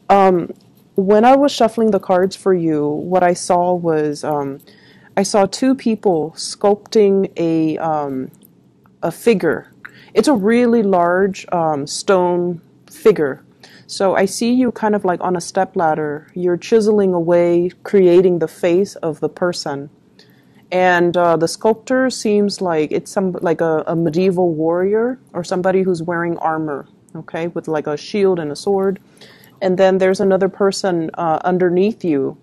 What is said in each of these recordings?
Um, when I was shuffling the cards for you, what I saw was I saw two people sculpting a figure. It's a really large stone figure. So I see you kind of like on a step ladder. You're chiseling away, creating the face of the person. And the sculptor seems like it's some like a medieval warrior or somebody who's wearing armor, okay, with like a shield and a sword. And then there's another person underneath you,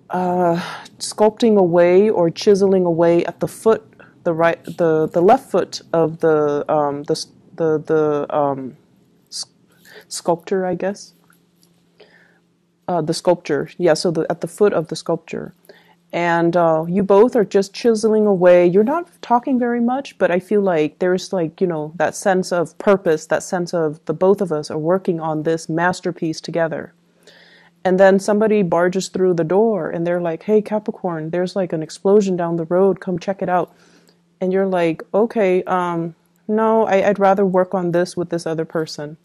sculpting away or chiseling away at the foot, the left foot of the sculptor, I guess. The sculpture, yeah. So at the foot of the sculpture, and you both are just chiseling away. You're not talking very much, but I feel like there's like, that sense of purpose, that sense of the both of us are working on this masterpiece together. And then somebody barges through the door and they're like, "Hey, Capricorn, there's like an explosion down the road. Come check it out." And you're like, "Okay, no, I'd rather work on this with this other person."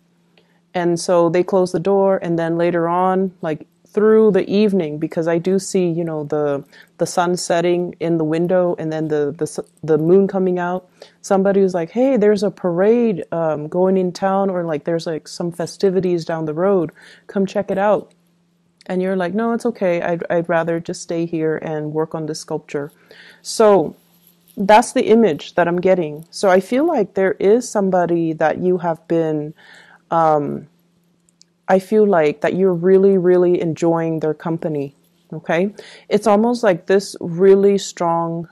And so they close the door, and then later on, like through the evening, because I do see, the sun setting in the window, and then the moon coming out. Somebody was like, "Hey, there's a parade going in town, or like there's like some festivities down the road. Come check it out." And you're like, "No, it's okay. I'd rather just stay here and work on this sculpture." So that's the image that I'm getting. So I feel like there is somebody that you have been, I feel like that you're really, really enjoying their company. Okay. It's almost like this really strong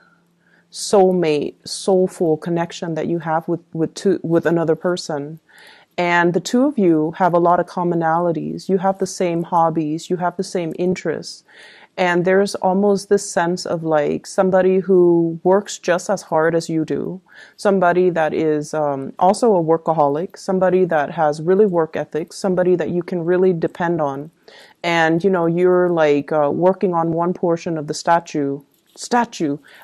soulmate, soulful connection that you have with another person. And the two of you have a lot of commonalities. You have the same hobbies, you have the same interests. And there's almost this sense of like somebody who works just as hard as you do, somebody that is also a workaholic, somebody that has really work ethics, somebody that you can really depend on. And, you're like working on one portion of the statue.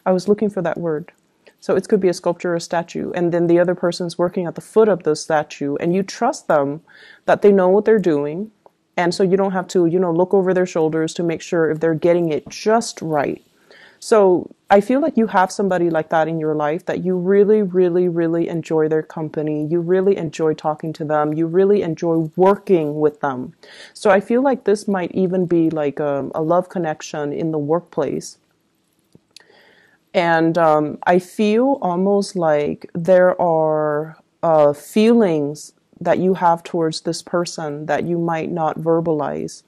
I was looking for that word. So it could be a sculpture or a statue. And then the other person's working at the foot of the statue, and you trust them that they know what they're doing. And so you don't have to, look over their shoulders to make sure if they're getting it just right. So I feel like you have somebody like that in your life, that you really, really, really enjoy their company. You really enjoy talking to them. You really enjoy working with them. So I feel like this might even be like a love connection in the workplace. And I feel almost like there are feelings that you have towards this person that you might not verbalize.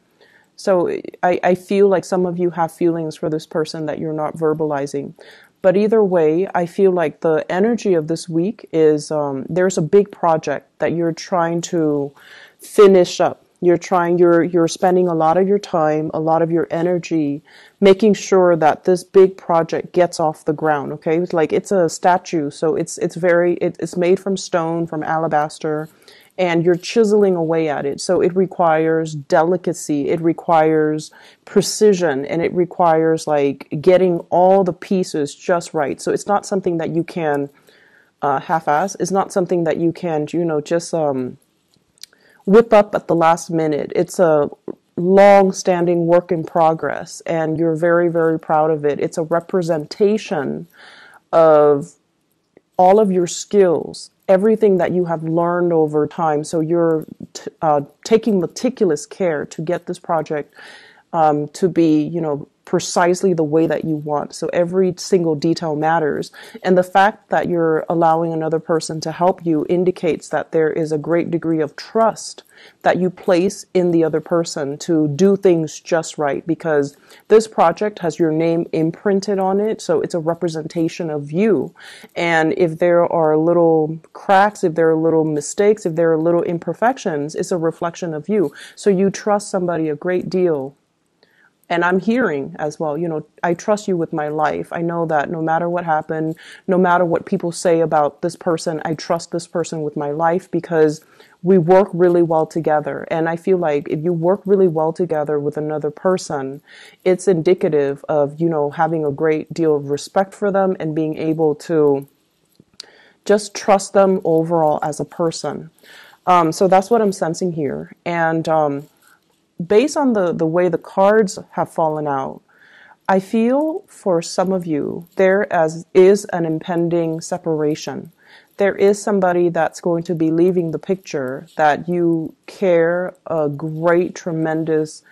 So I feel like some of you have feelings for this person that you're not verbalizing. But either way, I feel like the energy of this week is there's a big project that you're trying to finish up. You're spending a lot of your time, a lot of your energy, making sure that this big project gets off the ground. Okay, like it's a statue, so it's made from stone, from alabaster, and you're chiseling away at it. So it requires delicacy, it requires precision, and it requires like getting all the pieces just right. So it's not something that you can half-ass. It's not something that you can, just whip up at the last minute. It's a long-standing work in progress, and you're very, very proud of it. It's a representation of all of your skills, everything that you have learned over time. So you're taking meticulous care to get this project to be, precisely the way that you want. So every single detail matters. And the fact that you're allowing another person to help you indicates that there is a great degree of trust that you place in the other person to do things just right, because this project has your name imprinted on it. So it's a representation of you. And if there are little cracks, if there are little mistakes, if there are little imperfections, it's a reflection of you. So you trust somebody a great deal. And I'm hearing as well, I trust you with my life. I know that no matter what happened, no matter what people say about this person, I trust this person with my life because we work really well together. And I feel like if you work really well together with another person, it's indicative of, having a great deal of respect for them and being able to just trust them overall as a person. So that's what I'm sensing here. And based on the way the cards have fallen out, I feel for some of you, is an impending separation. There is somebody that's going to be leaving the picture that you care a great, tremendous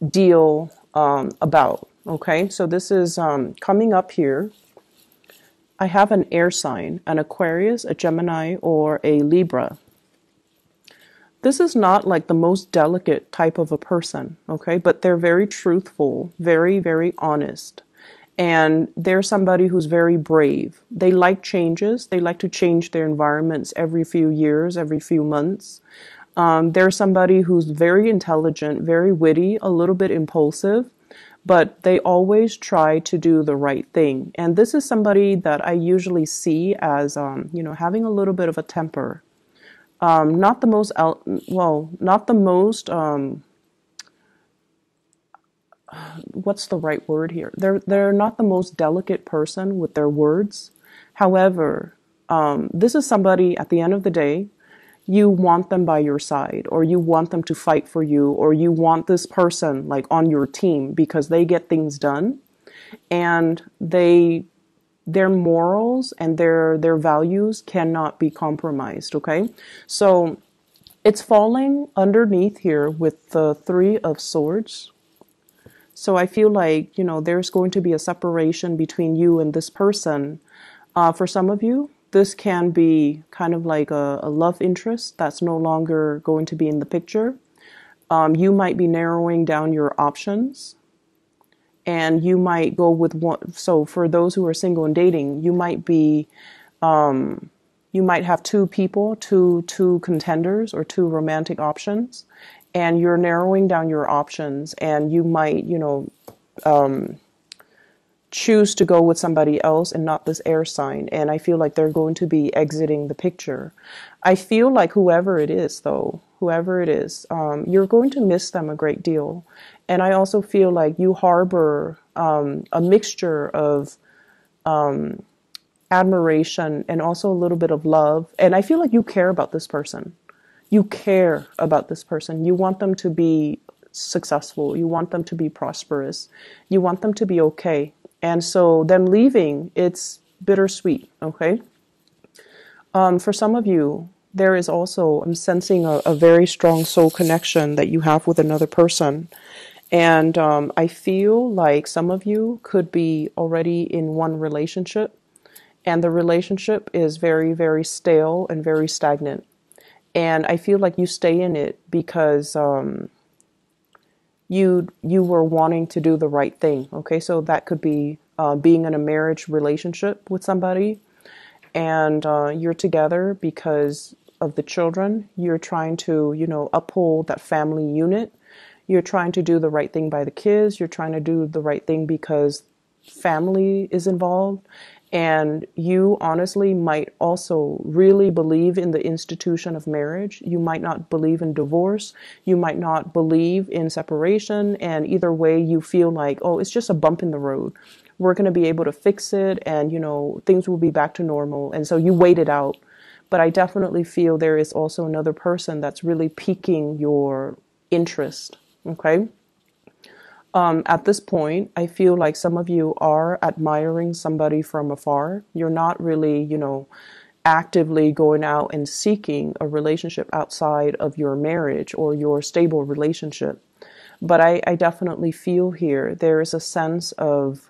deal about. Okay, so this is coming up here. I have an air sign, an Aquarius, a Gemini, or a Libra. This is not like the most delicate type of a person, okay? But they're very truthful, very, very honest. And they're somebody who's very brave. They like changes. They like to change their environments every few years, every few months. They're somebody who's very intelligent, very witty, a little bit impulsive, but they always try to do the right thing. And this is somebody that I usually see as, having a little bit of a temper. Not the most, not the most, what's the right word here? They're not the most delicate person with their words. However, this is somebody at the end of the day, you want them by your side, or you want them to fight for you, or you want this person like on your team because they get things done, and their morals and their values cannot be compromised, okay? So it's falling underneath here with the Three of Swords. So I feel like, there's going to be a separation between you and this person. For some of you, this can be kind of like a love interest that's no longer going to be in the picture. You might be narrowing down your options. And you might go with one. So for those who are single and dating, you might have two people, two contenders, or two romantic options, and you're narrowing down your options, and you might, choose to go with somebody else and not this air sign. And I feel like they're going to be exiting the picture. I feel like whoever it is, you're going to miss them a great deal. And I also feel like you harbor a mixture of admiration and also a little bit of love. And I feel like you care about this person. You care about this person. You want them to be successful. You want them to be prosperous. You want them to be okay. And so them leaving, it's bittersweet, okay? For some of you, there is also, I'm sensing a very strong soul connection that you have with another person. And I feel like some of you could be already in one relationship, and the relationship is very, very stale and very stagnant. And I feel like you stay in it because you were wanting to do the right thing. Okay, so that could be being in a marriage relationship with somebody, and you're together because of the children. You're trying to, uphold that family unit. You're trying to do the right thing by the kids. You're trying to do the right thing because family is involved. And you honestly might also really believe in the institution of marriage. You might not believe in divorce. You might not believe in separation. And either way, you feel like, oh, it's just a bump in the road. We're going to be able to fix it, and, things will be back to normal. And so you wait it out. But I definitely feel there is also another person that's really piquing your interest. Okay. At this point, I feel like some of you are admiring somebody from afar. You're not really, actively going out and seeking a relationship outside of your marriage or your stable relationship. But I definitely feel here there is a sense of,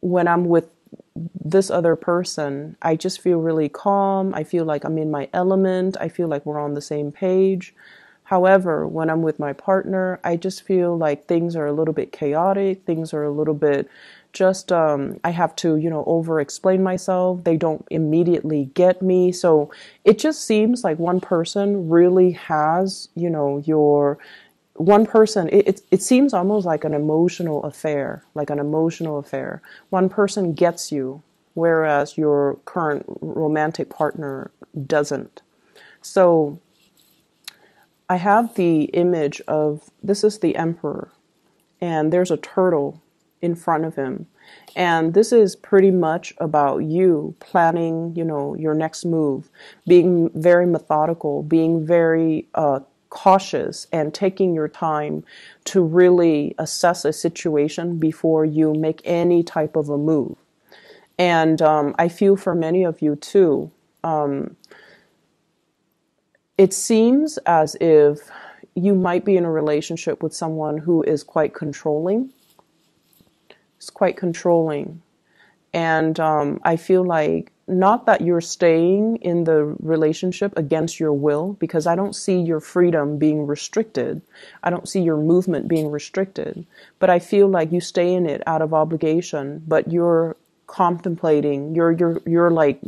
when I'm with this other person, I just feel really calm. I feel like I'm in my element. I feel like we're on the same page. However, when I'm with my partner, I just feel like things are a little bit chaotic. Things are a little bit just, I have to, over-explain myself. They don't immediately get me. So it just seems like one person really has, one person, it seems almost like an emotional affair, One person gets you, whereas your current romantic partner doesn't. So I have the image of, this is the Emperor, and there's a turtle in front of him. And this is pretty much about you planning, your next move, being very methodical, being very cautious and taking your time to really assess a situation before you make any type of a move. And I feel for many of you too, it seems as if you might be in a relationship with someone who is quite controlling. It's quite controlling. And I feel like not that you're staying in the relationship against your will, because I don't see your freedom being restricted. I don't see your movement being restricted. But I feel like you stay in it out of obligation, but you're contemplating, you're like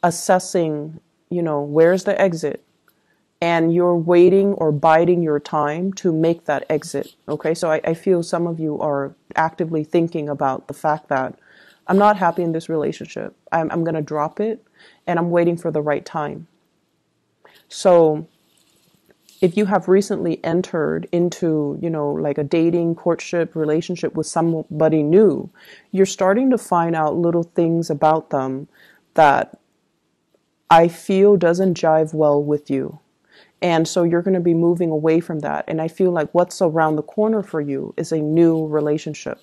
assessing, where's the exit? And you're waiting or biding your time to make that exit. Okay, so I feel some of you are actively thinking about the fact that I'm not happy in this relationship. I'm going to drop it, and I'm waiting for the right time. So if you have recently entered into, like a dating, courtship, relationship with somebody new, you're starting to find out little things about them that I feel doesn't jive well with you. And so you're going to be moving away from that. And I feel like what's around the corner for you is a new relationship.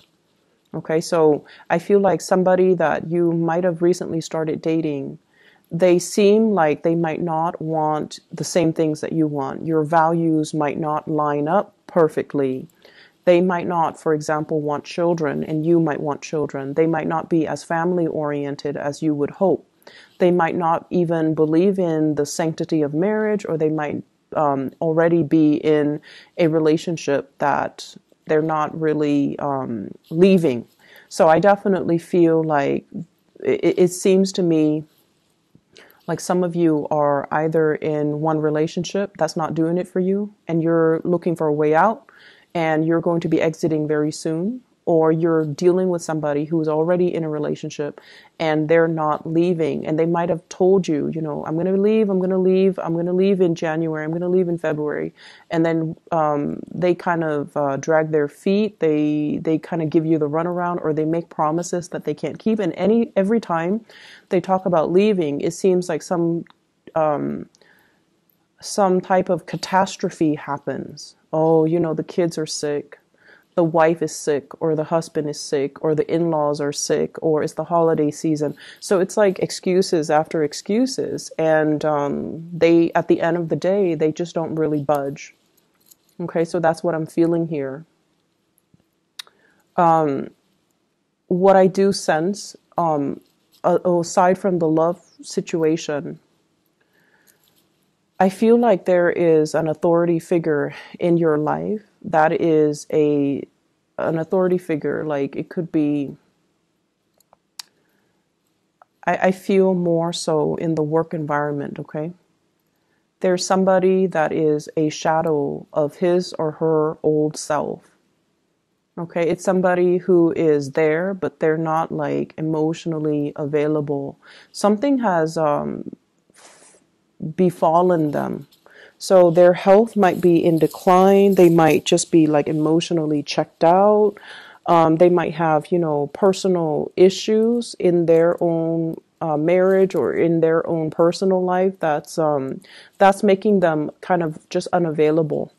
Okay, so I feel like somebody that you might have recently started dating, they seem like they might not want the same things that you want. Your values might not line up perfectly. They might not, for example, want children, and you might want children. They might not be as family oriented as you would hope. They might not even believe in the sanctity of marriage, or they might already be in a relationship that they're not really leaving. So I definitely feel like it seems to me like some of you are either in one relationship that's not doing it for you, and you're looking for a way out, and you're going to be exiting very soon, or you're dealing with somebody who's already in a relationship and they're not leaving. And they might have told you, I'm going to leave, I'm going to leave, I'm going to leave in January, I'm going to leave in February. And then they kind of drag their feet. They kind of give you the runaround, or they make promises that they can't keep. And every time they talk about leaving, it seems like some type of catastrophe happens. Oh, the kids are sick. The wife is sick, or the husband is sick, or the in-laws are sick, or it's the holiday season. So it's like excuses after excuses. And they, at the end of the day, they just don't really budge. Okay, so that's what I'm feeling here. What I do sense, aside from the love situation, I feel like there is an authority figure in your life that is an authority figure. Like it could be, I feel more so in the work environment, okay? There's somebody that is a shadow of his or her old self. Okay, it's somebody who is there, but they're not like emotionally available. Something has befallen them. So their health might be in decline. They might just be like emotionally checked out. They might have, personal issues in their own marriage or in their own personal life that's making them kind of just unavailable.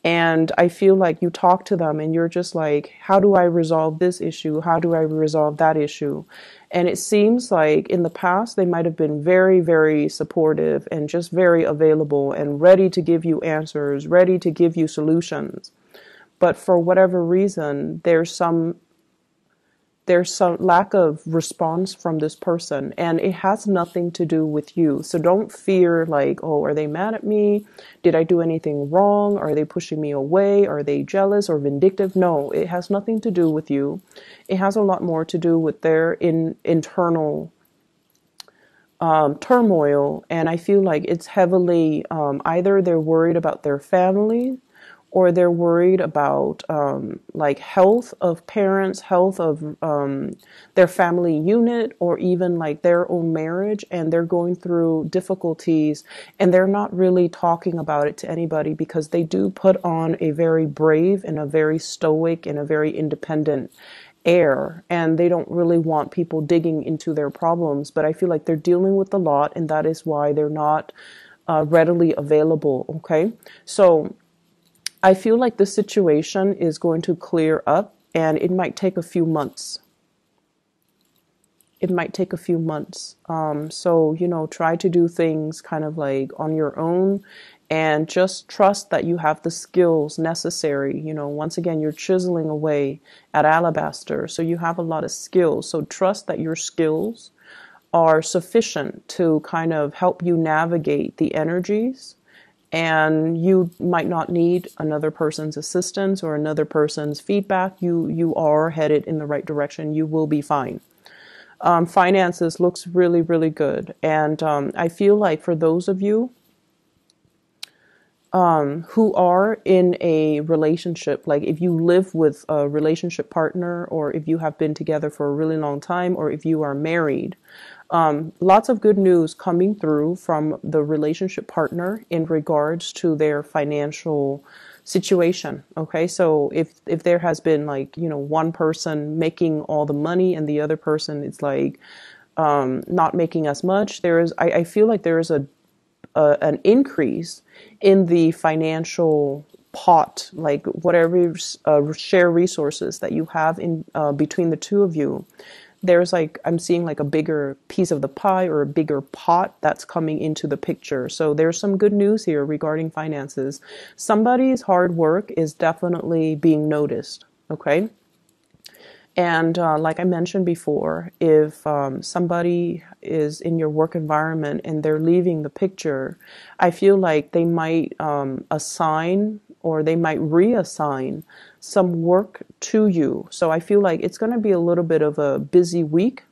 And I feel like you talk to them and you're just like, how do I resolve this issue? How do I resolve that issue? And it seems like in the past, they might have been very, very supportive and just very available and ready to give you answers, ready to give you solutions. But for whatever reason, there's some lack of response from this person, and it has nothing to do with you. So don't fear like, oh, are they mad at me? Did I do anything wrong? Are they pushing me away? Are they jealous or vindictive? No, it has nothing to do with you. It has a lot more to do with their internal turmoil. And I feel like it's heavily either they're worried about their family, or they're worried about like health of parents, health of their family unit, or even like their own marriage, and they're going through difficulties and they're not really talking about it to anybody because they do put on a very brave and a very stoic and a very independent air, and they don't really want people digging into their problems. But I feel like they're dealing with a lot, and that is why they're not readily available. Okay, so I feel like this situation is going to clear up, and it might take a few months. It might take a few months. So, try to do things kind of like on your own, and just trust that you have the skills necessary. Once again, you're chiseling away at alabaster, so you have a lot of skills. So trust that your skills are sufficient to kind of help you navigate the energies, and you might not need another person's assistance or another person's feedback. You are headed in the right direction. You will be fine. Finances looks really, really good. And I feel like for those of you who are in a relationship, like if you live with a relationship partner, or if you have been together for a really long time, or if you are married, lots of good news coming through from the relationship partner in regards to their financial situation. Okay, so if there has been like, one person making all the money and the other person is like not making as much, I feel like there is an increase in the financial pot, like whatever share resources that you have in between the two of you. There's like, I'm seeing like a bigger piece of the pie, or a bigger pot that's coming into the picture. So there's some good news here regarding finances. Somebody's hard work is definitely being noticed. Okay. And like I mentioned before, if somebody is in your work environment and they're leaving the picture, I feel like they might assign, or they might reassign some work to you. So I feel like it's going to be a little bit of a busy week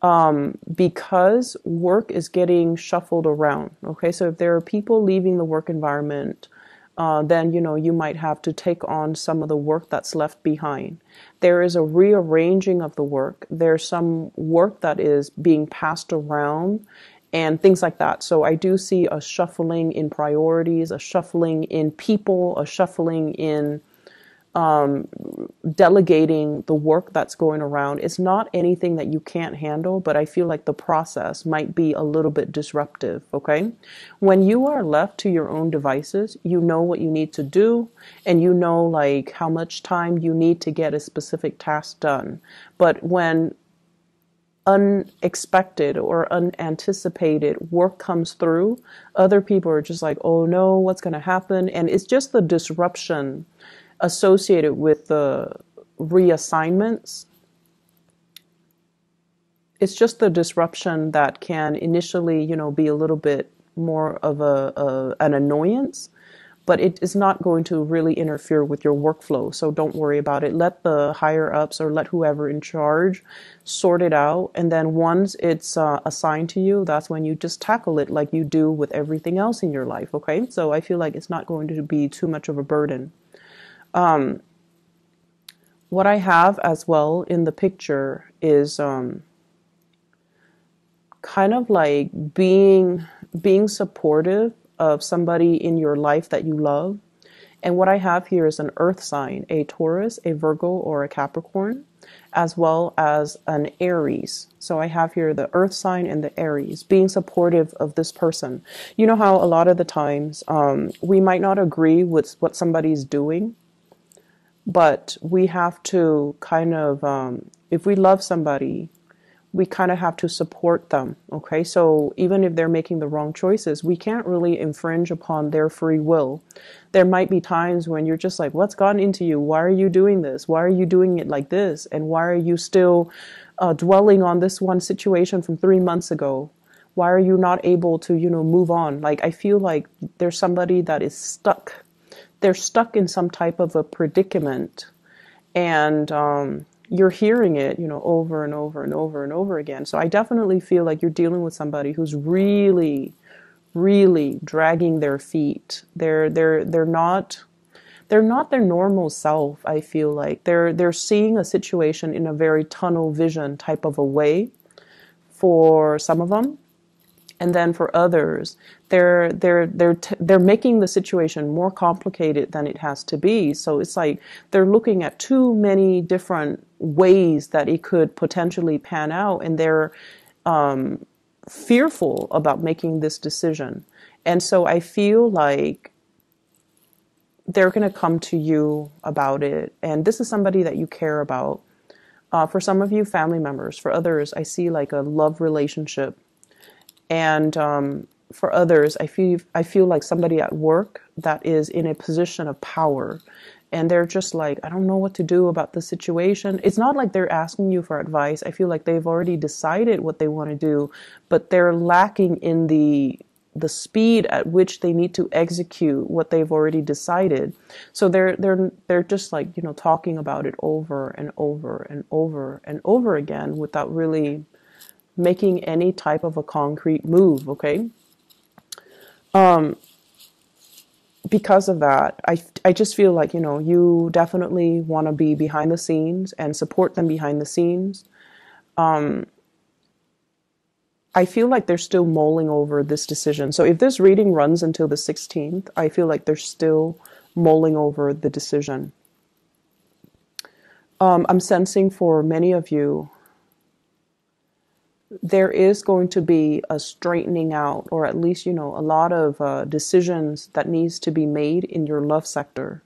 because work is getting shuffled around. Okay, so if there are people leaving the work environment, then, you might have to take on some of the work that's left behind. There is a rearranging of the work. There's some work that is being passed around and things like that. So I do see a shuffling in priorities, a shuffling in people, a shuffling in delegating the work that's going around. It's not anything that you can't handle, but I feel like the process might be a little bit disruptive. Okay. When you are left to your own devices, you know what you need to do, and you know like how much time you need to get a specific task done. But when unexpected or unanticipated work comes through, other people are just like, oh no, what's going to happen? And it's just the disruption associated with the reassignments. It's just the disruption that can initially, be a little bit more of an annoyance, but it is not going to really interfere with your workflow. So don't worry about it. Let the higher ups, or let whoever in charge sort it out. And then once it's assigned to you, that's when you just tackle it like you do with everything else in your life. Okay. So I feel like it's not going to be too much of a burden. What I have as well in the picture is kind of like being supportive of somebody in your life that you love. And what I have here is an earth sign, a Taurus, a Virgo, or a Capricorn, as well as an Aries. So I have here the earth sign and the Aries, being supportive of this person. You know how a lot of the times we might not agree with what somebody's doing, but we have to kind of, if we love somebody, we kind of have to support them. Okay, so even if they're making the wrong choices, we can't really infringe upon their free will. There might be times when you're just like, what's gotten into you? Why are you doing this? Why are you doing it like this? And why are you still dwelling on this one situation from 3 months ago? Why are you not able to, move on? Like, I feel like there's somebody that is stuck. They're stuck in some type of a predicament, and you're hearing it, over and over and over and over again. So I definitely feel like you're dealing with somebody who's really, really dragging their feet. They're not their normal self. I feel like they're seeing a situation in a very tunnel vision type of a way for some of them. And then for others, they're making the situation more complicated than it has to be. So it's like they're looking at too many different ways that it could potentially pan out, and they're fearful about making this decision. And so I feel like they're going to come to you about it. And this is somebody that you care about. For some of you, family members. For others, I see like a love relationship. And for others, I feel like somebody at work that is in a position of power. And they're just like, I don't know what to do about the situation. It's not like they're asking you for advice. I feel like they've already decided what they want to do, but they're lacking in the speed at which they need to execute what they've already decided. So they're just like, you know, talking about it over and over and over and over again without really making any type of a concrete move, okay? Because of that, I just feel like, you know, you definitely want to be behind the scenes and support them behind the scenes. I feel like they're still mulling over this decision. So if this reading runs until the 16th, I feel like they're still mulling over the decision. I'm sensing for many of you, there is going to be a straightening out, or at least, you know, a lot of decisions that needs to be made in your love sector.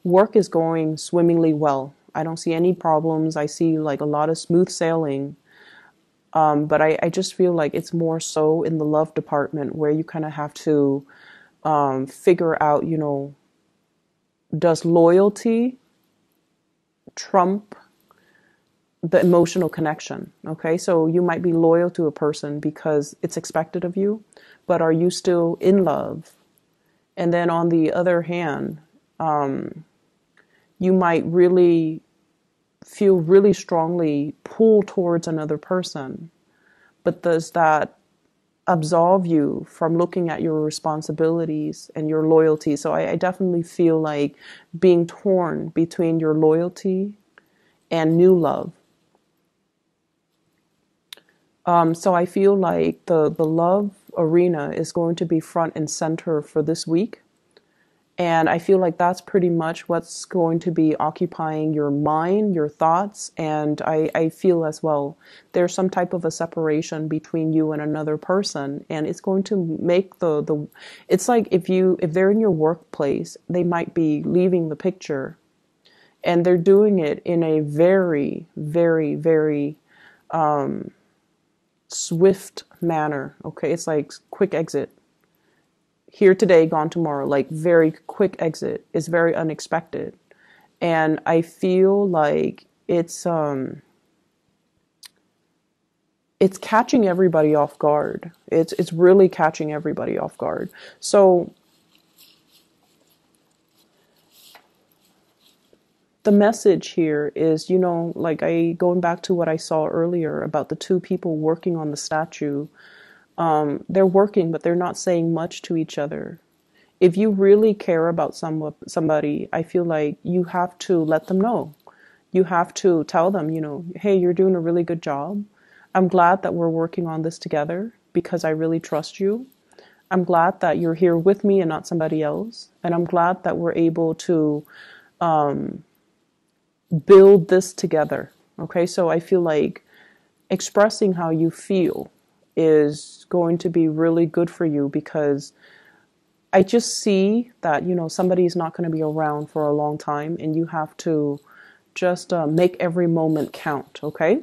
Work is going swimmingly well. I don't see any problems. I see like a lot of smooth sailing. But I just feel like it's more so in the love department where you kind of have to figure out, you know, does loyalty trump the emotional connection? Okay, so you might be loyal to a person because it's expected of you, but are you still in love? And then on the other hand, you might really feel really strongly pulled towards another person, but does that absolve you from looking at your responsibilities and your loyalty? So I definitely feel like being torn between your loyalty and new love. So I feel like the love arena is going to be front and center for this week. And I feel like that's pretty much what's going to be occupying your mind, your thoughts. And I feel as well, there's some type of a separation between you and another person. And it's going to make it's like if they're in your workplace, they might be leaving the picture. And they're doing it in a very, very, very swift manner. Okay, it's like quick exit. Here today, gone tomorrow, like very quick exit. Is very unexpected. And I feel like it's catching everybody off guard. It's really catching everybody off guard. So the message here is, you know, like going back to what I saw earlier about the two people working on the statue. They're working, but they're not saying much to each other. If you really care about somebody, I feel like you have to let them know. You have to tell them, you know, hey, you're doing a really good job. I'm glad that we're working on this together because I really trust you. I'm glad that you're here with me and not somebody else. And I'm glad that we're able to build this together. Okay, so I feel like expressing how you feel is going to be really good for you, because I just see that, you know, somebody's not going to be around for a long time and you have to just make every moment count, okay?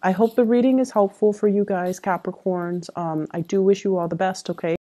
I hope the reading is helpful for you guys, Capricorns. I do wish you all the best, okay?